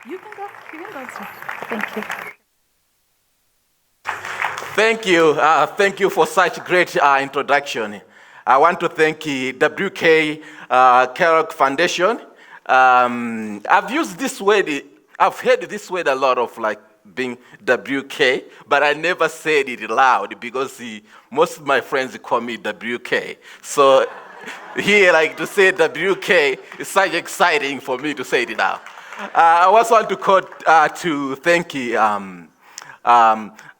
You can go. You can go, sir. Thank you. Thank you. Thank you for such great introduction. I want to thank WKKF Foundation. I've used this word, I've heard this word a lot of like being WK, but I never said it loud because most of my friends call me WK. So here, like to say WK is such exciting for me to say it now. I also want to thank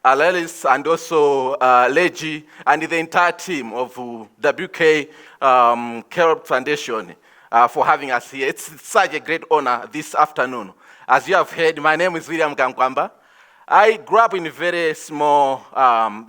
Alelis and also Leji and the entire team of WKKF Foundation for having us here. It's such a great honor this afternoon. As you have heard, my name is William Kamkwamba. I grew up in a very small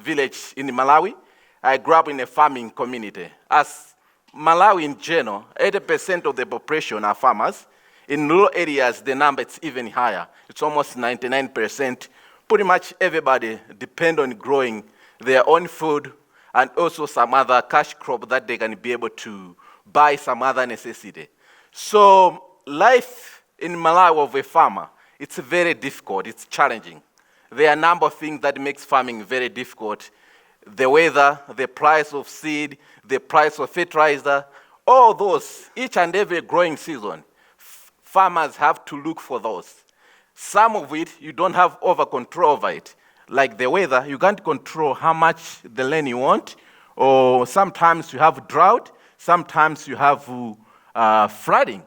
village in Malawi. I grew up in a farming community. As Malawi in general, 80% of the population are farmers. In rural areas, the number is even higher. It's almost 99%. Pretty much everybody depend on growing their own food and also some other cash crop that they can be able to buy some other necessity. So life in Malawi of a farmer, it's very difficult, it's challenging. There are a number of things that makes farming very difficult. The weather, the price of seed, the price of fertilizer, all those, each and every growing season, farmers have to look for those. Some of it, you don't have control over it. Like the weather, you can't control how much the land you want, or sometimes you have drought, sometimes you have flooding.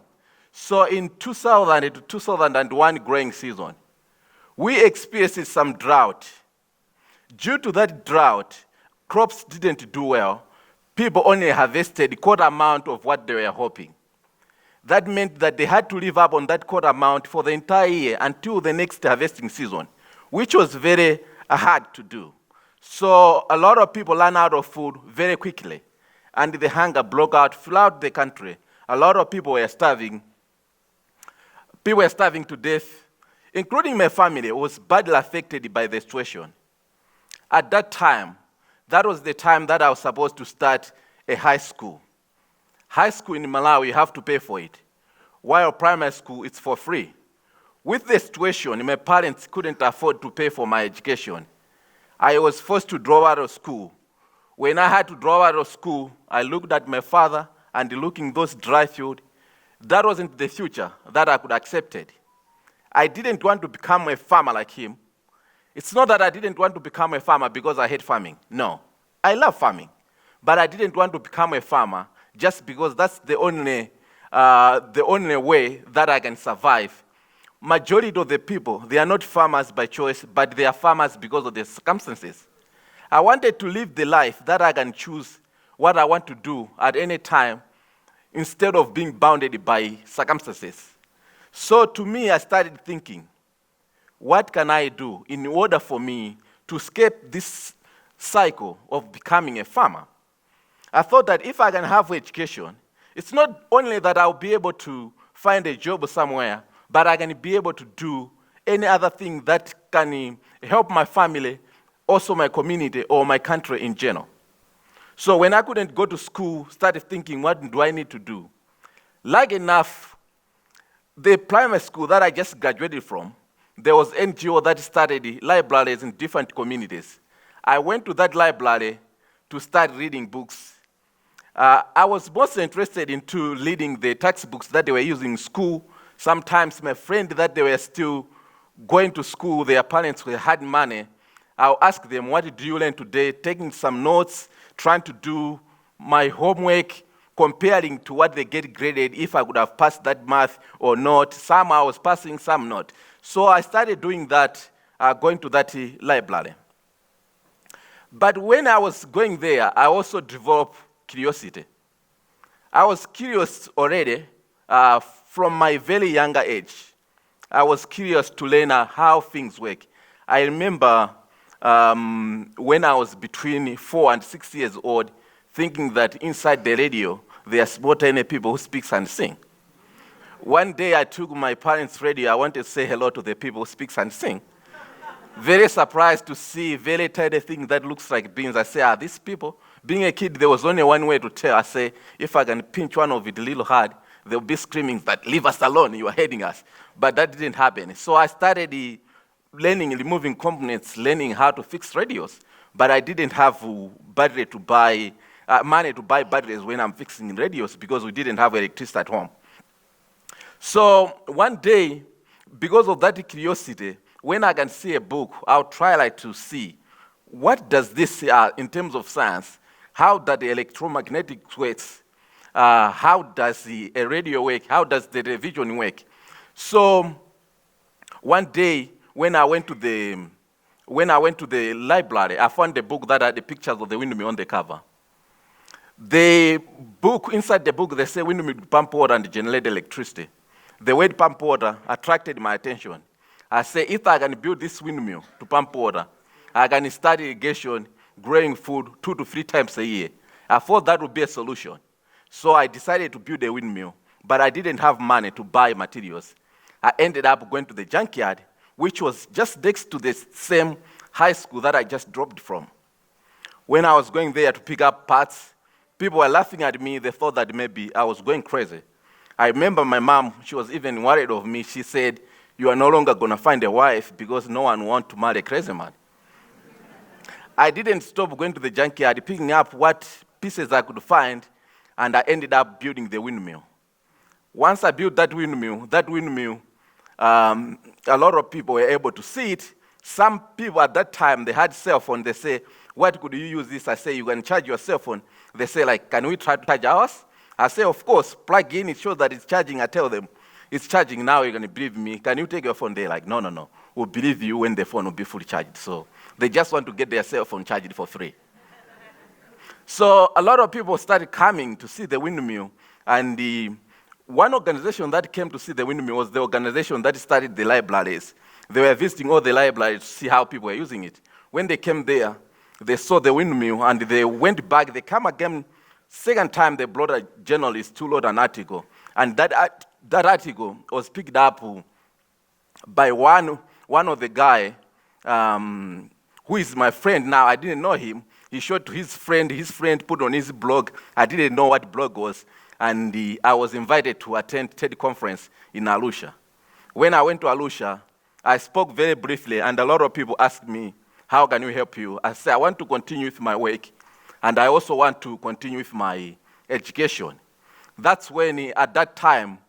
So in 2000 to 2001 growing season, we experienced some drought. Due to that drought, crops didn't do well. People only harvested a quarter amount of what they were hoping. That meant that they had to live up on that quarter amount for the entire year until the next harvesting season, which was very hard to do. So a lot of people ran out of food very quickly, and the hunger broke out throughout the country. A lot of people were starving. People were starving to death, including my family, was badly affected by the situation. At that time, that was the time that I was supposed to start a high school. High school in Malawi, you have to pay for it, while primary school, it's for free. With the situation, my parents couldn't afford to pay for my education. I was forced to drop out of school. When I had to drop out of school, I looked at my father and looking those dry fields. That wasn't the future that I could accept it. I didn't want to become a farmer like him. It's not that I didn't want to become a farmer because I hate farming. No, I love farming. But I didn't want to become a farmer just because that's the only way that I can survive. Majority of the people, they are not farmers by choice, but they are farmers because of their circumstances. I wanted to live the life that I can choose what I want to do at any time instead of being bounded by circumstances. So to me, I started thinking, what can I do in order for me to escape this cycle of becoming a farmer? I thought that if I can have education, it's not only that I'll be able to find a job somewhere, but I can be able to do any other thing that can help my family, also my community or my country in general. So when I couldn't go to school, started thinking, what do I need to do? Like enough, the primary school that I just graduated from, there was NGO that started libraries in different communities. I went to that library to start reading books. I was most interested into reading the textbooks that they were using in school. Sometimes my friend that they were still going to school, their parents had money. I'll ask them, what did you learn today? Taking some notes, trying to do my homework, comparing to what they get graded, if I could have passed that math or not. Some I was passing, some not. So I started doing that, going to that library. But when I was going there, I also developed curiosity. I was curious already from my very younger age. I was curious to learn how things work. I remember when I was between 4 and 6 years old, thinking that inside the radio, there are spontaneous people who speak and sing. One day I took my parents' radio. I wanted to say hello to the people who speak and sing. Very surprised to see very tiny thing that looks like beans. I say, these people. Being a kid, there was only one way to tell. I say, if I can pinch one of it a little hard, they'll be screaming that, leave us alone, you are hurting us. But that didn't happen. So I started learning, removing components, learning how to fix radios. But I didn't have money to buy batteries when I'm fixing radios because we didn't have electricity at home. So one day, because of that curiosity, when I can see a book, I'll try to see what does this, in terms of science, how does the electromagnetic works, how does a radio work, how does the television work. So one day, when I went to the library, I found a book that had the pictures of the windmill on the cover. The book, inside the book, they say windmill pump water and generate electricity. The word pump water attracted my attention. I say, if I can build this windmill to pump water, I can start irrigation, growing food 2 to 3 times a year. I thought that would be a solution. So I decided to build a windmill, but I didn't have money to buy materials. I ended up going to the junkyard, which was just next to the same high school that I just dropped from. When I was going there to pick up parts, people were laughing at me. They thought that maybe I was going crazy. I remember my mom, she was even worried of me. She said, you are no longer going to find a wife because no one wants to marry a crazy man. I didn't stop going to the junkyard, picking up what pieces I could find, and I ended up building the windmill. Once I built that windmill, a lot of people were able to see it. Some people at that time, they had cell phone. They say, what could you use this? I say, you can charge your cell phone. They say, can we try to charge ours? I say, of course, plug in, it shows that it's charging. I tell them, it's charging now, you're going to believe me. Can you take your phone? They're like, no. We'll believe you when the phone will be fully charged. So they just want to get their cell phone charged for free. So a lot of people started coming to see the windmill. And one organization that came to see the windmill was the organization that started the libraries. They were visiting all the libraries to see how people were using it. When they came there, they saw the windmill, and they went back. They come again. Second time, they brought a journalist to load an article. And that article was picked up by one of the guy who is my friend now. I didn't know him. He showed to his friend put on his blog. I didn't know what blog was. And I was invited to attend TED conference in Arusha. When I went to Arusha, I spoke very briefly, and a lot of people asked me, how can we help you? I said, I want to continue with my work, and I also want to continue with my education. That's when, at that time,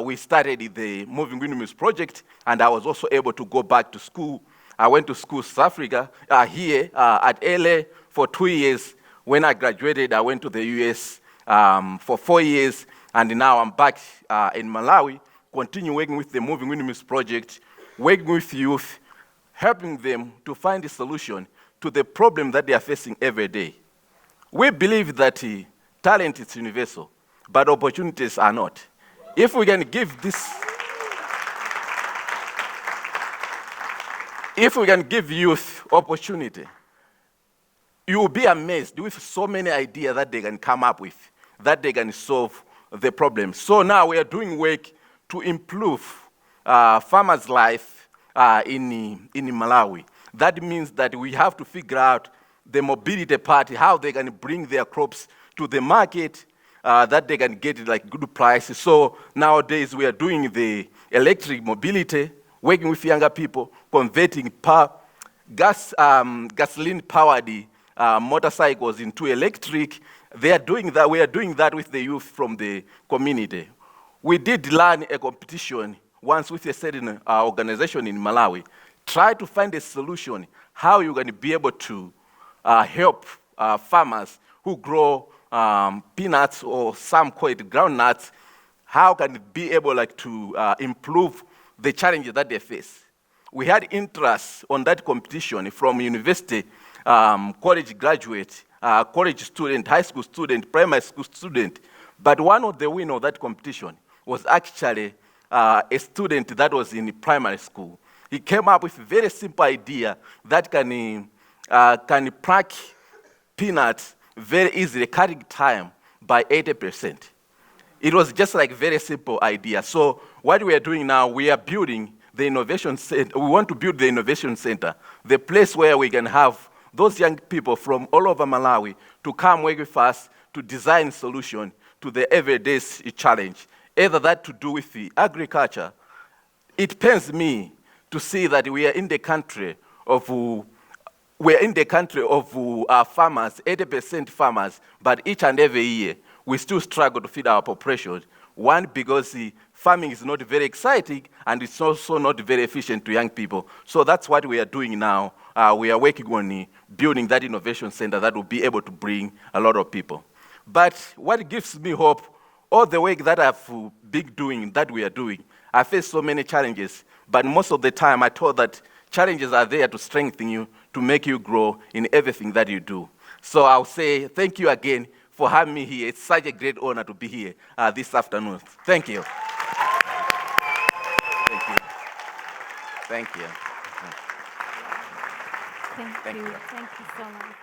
we started the Moving Windmills project, and I was also able to go back to school. I went to school in South Africa, here at LA for 2 years. When I graduated, I went to the US for 4 years, and now I'm back in Malawi, continue working with the Moving Windmills project, working with youth, helping them to find a solution to the problem that they are facing every day. We believe that talent is universal, but opportunities are not. If we can give youth opportunity, you will be amazed with so many ideas that they can come up with, that they can solve the problem. So now we are doing work to improve farmers' life in Malawi. That means that we have to figure out the mobility part, how they can bring their crops to the market, that they can get good prices. So nowadays we are doing the electric mobility, working with younger people, converting gasoline-powered motorcycles into electric. They are doing that. We are doing that with the youth from the community. We did learn a competition once with a certain organization in Malawi. Try to find a solution how you're going to be able to help farmers who grow peanuts, or some call it groundnuts. How can it be able to improve the challenges that they face? We had interest on that competition from university, college graduate, college student, high school student, primary school student. But one of the winners of that competition was actually a student that was in primary school. He came up with a very simple idea that can pack peanuts very easily, cutting time by 80%. It was just a very simple idea. So what we are doing now, we are building the innovation center. We want to build the innovation center, the place where we can have those young people from all over Malawi to come work with us to design solution to the everyday challenge. either that to do with the agriculture. It pains me to see that we are in the country of farmers, 80% farmers, but each and every year we still struggle to feed our population. One, because the farming is not very exciting, and it's also not very efficient to young people. So that's what we are doing now. We are working on building that innovation center that will be able to bring a lot of people. But what gives me hope, all the work that I've been doing, that we are doing, I face so many challenges, but most of the time I thought that challenges are there to strengthen you, to make you grow in everything that you do. So I'll say thank you again for having me here. It's such a great honor to be here this afternoon. Thank you. Thank you. Thank you. Thank you so much.